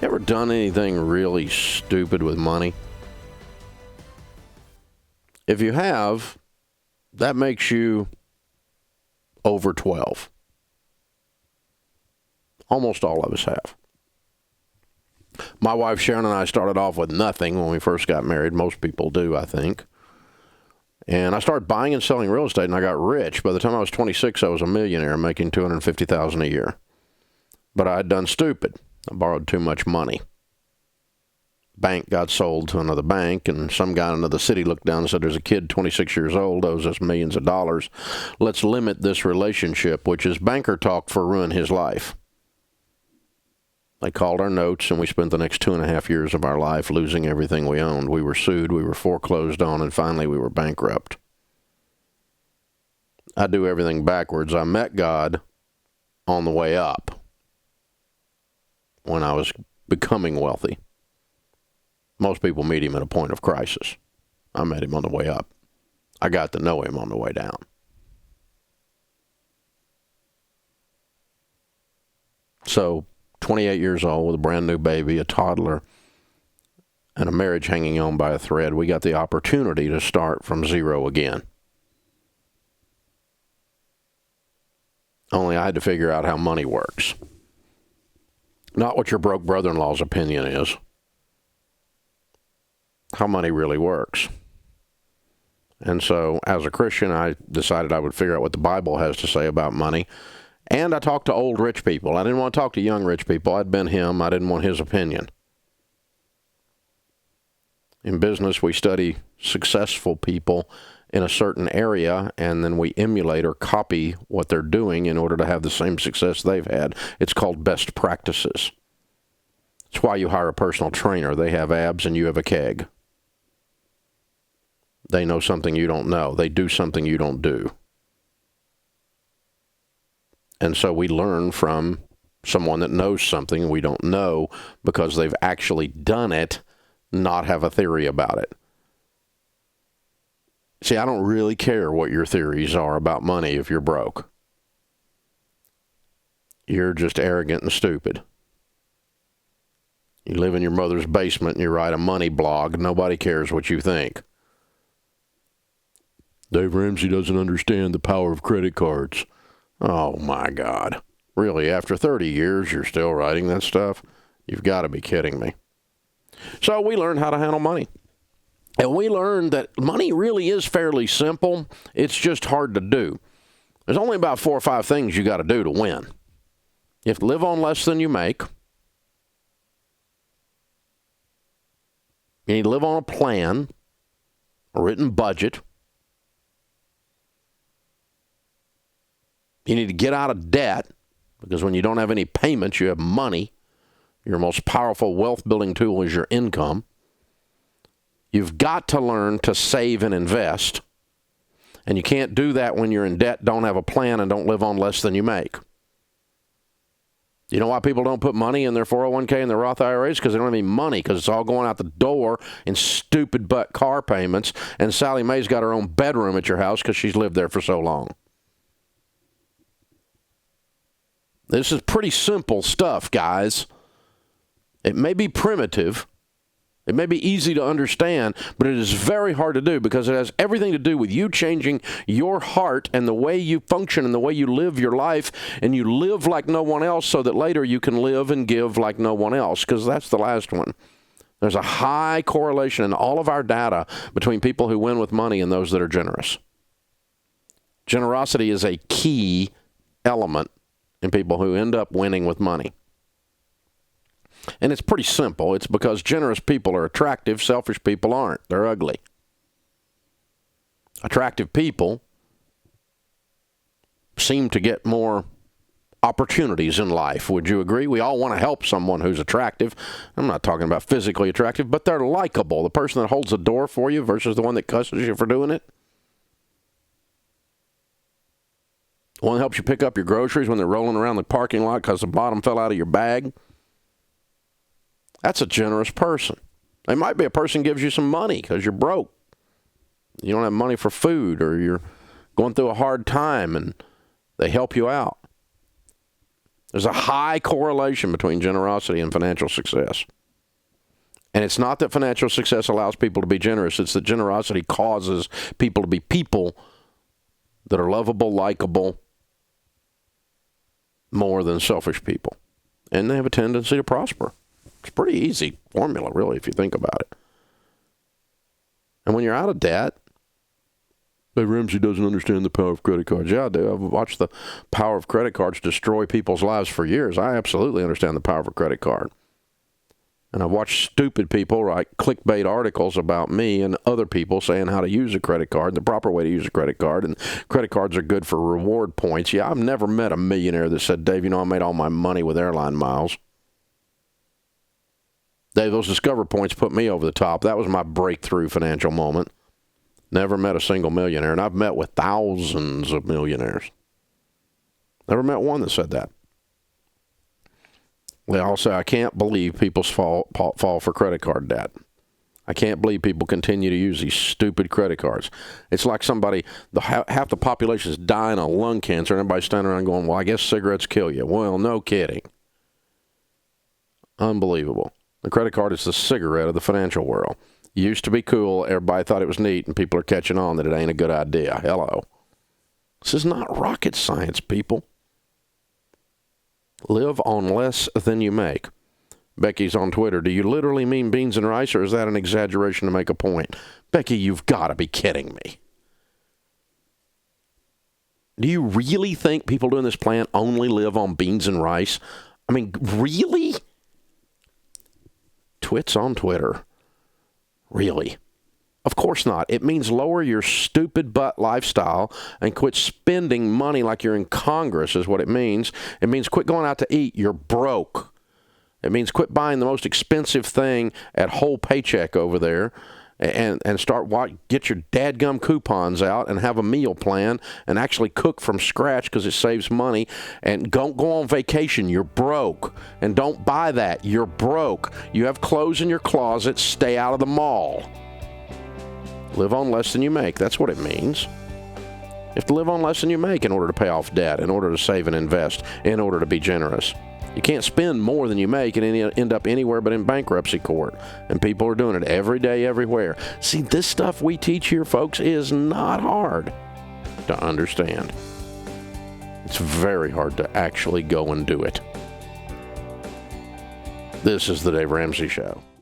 You ever done anything really stupid with money? If you have, that makes you over 12. Almost all of us have. My wife Sharon and I started off with nothing when we first got married. Most people do, I think. And I started buying and selling real estate, and I got rich. By the time I was 26, I was a millionaire, making $250,000 a year. But I had done stupid. I borrowed too much money. Bank got sold to another bank, and some guy in another city looked down and said, there's a kid 26 years old, owes us millions of dollars. Let's limit this relationship, which is banker talk for ruin his life. They called our notes, and we spent the next 2.5 years of our life losing everything we owned. We were sued, we were foreclosed on, and finally we were bankrupt. I do everything backwards. I met God on the way up when I was becoming wealthy. Most people meet him at a point of crisis. I met him on the way up. I got to know him on the way down. So, 28 years old with a brand new baby, a toddler, and a marriage hanging on by a thread, we got the opportunity to start from zero again. Only I had to figure out how money works. Not what your broke brother-in-law's opinion is. How money really works. And so, as a Christian, I decided I would figure out what the Bible has to say about money. And I talked to old rich people. I didn't want to talk to young rich people. I'd been him. I didn't want his opinion. In business, we study successful people in a certain area, and then we emulate or copy what they're doing in order to have the same success they've had. It's called best practices. It's why you hire a personal trainer. They have abs and you have a keg. They know something you don't know. They do something you don't do. And so we learn from someone that knows something we don't know because they've actually done it, not have a theory about it. See, I don't really care what your theories are about money if you're broke. You're just arrogant and stupid. You live in your mother's basement and you write a money blog. Nobody cares what you think. Dave Ramsey doesn't understand the power of credit cards. Oh, my God. Really, after 30 years, you're still writing that stuff? You've got to be kidding me. So we learned how to handle money. And we learned that money really is fairly simple. It's just hard to do. There's only about 4 or 5 things you got to do to win. You have to live on less than you make. You need to live on a plan, a written budget. You need to get out of debt, because when you don't have any payments, you have money. Your most powerful wealth-building tool is your income. You've got to learn to save and invest. And you can't do that when you're in debt, don't have a plan, and don't live on less than you make. You know why people don't put money in their 401k and their Roth IRAs? Because they don't have any money, because it's all going out the door in stupid butt car payments, and Sally Mae's got her own bedroom at your house because she's lived there for so long. This is pretty simple stuff, guys. It may be primitive. It may be easy to understand, but it is very hard to do because it has everything to do with you changing your heart and the way you function and the way you live your life, and you live like no one else so that later you can live and give like no one else, because that's the last one. There's a high correlation in all of our data between people who win with money and those that are generous. Generosity is a key element in people who end up winning with money. And it's pretty simple. It's because generous people are attractive, selfish people aren't. They're ugly. Attractive people seem to get more opportunities in life. Would you agree? We all want to help someone who's attractive. I'm not talking about physically attractive, but they're likable. The person that holds the door for you versus the one that cusses you for doing it. One that helps you pick up your groceries when they're rolling around the parking lot because the bottom fell out of your bag. That's a generous person. They might be a person who gives you some money because you're broke. You don't have money for food, or you're going through a hard time and they help you out. There's a high correlation between generosity and financial success. And it's not that financial success allows people to be generous. It's that generosity causes people to be people that are lovable, likable, more than selfish people. And they have a tendency to prosper. It's a pretty easy formula, really, if you think about it. And when you're out of debt, hey, Ramsey doesn't understand the power of credit cards. Yeah, I do. I've watched the power of credit cards destroy people's lives for years. I absolutely understand the power of a credit card. And I've watched stupid people write clickbait articles about me and other people saying how to use a credit card, the proper way to use a credit card, and credit cards are good for reward points. Yeah, I've never met a millionaire that said, Dave, I made all my money with airline miles. Dave, those Discover points put me over the top. That was my breakthrough financial moment. Never met a single millionaire, and I've met with thousands of millionaires. Never met one that said that. They all say, I can't believe people fall for credit card debt. I can't believe people continue to use these stupid credit cards. It's like half the population is dying of lung cancer, and everybody's standing around going, well, I guess cigarettes kill you. Well, no kidding. Unbelievable. The credit card is the cigarette of the financial world. It used to be cool. Everybody thought it was neat, and people are catching on that it ain't a good idea. Hello. This is not rocket science, people. Live on less than you make. Becky's on Twitter. Do you literally mean beans and rice, or is that an exaggeration to make a point? Becky, you've got to be kidding me. Do you really think people doing this plan only live on beans and rice? I mean, really? Twits on Twitter. Really? Of course not. It means lower your stupid butt lifestyle and quit spending money like you're in Congress is what it means. It means quit going out to eat. You're broke. It means quit buying the most expensive thing at Whole Paycheck over there and get your dadgum coupons out and have a meal plan and actually cook from scratch because it saves money. And don't go on vacation. You're broke. And don't buy that. You're broke. You have clothes in your closet. Stay out of the mall. Live on less than you make. That's what it means. You have to live on less than you make in order to pay off debt, in order to save and invest, in order to be generous. You can't spend more than you make and end up anywhere but in bankruptcy court. And people are doing it every day, everywhere. See, this stuff we teach here, folks, is not hard to understand. It's very hard to actually go and do it. This is the Dave Ramsey Show.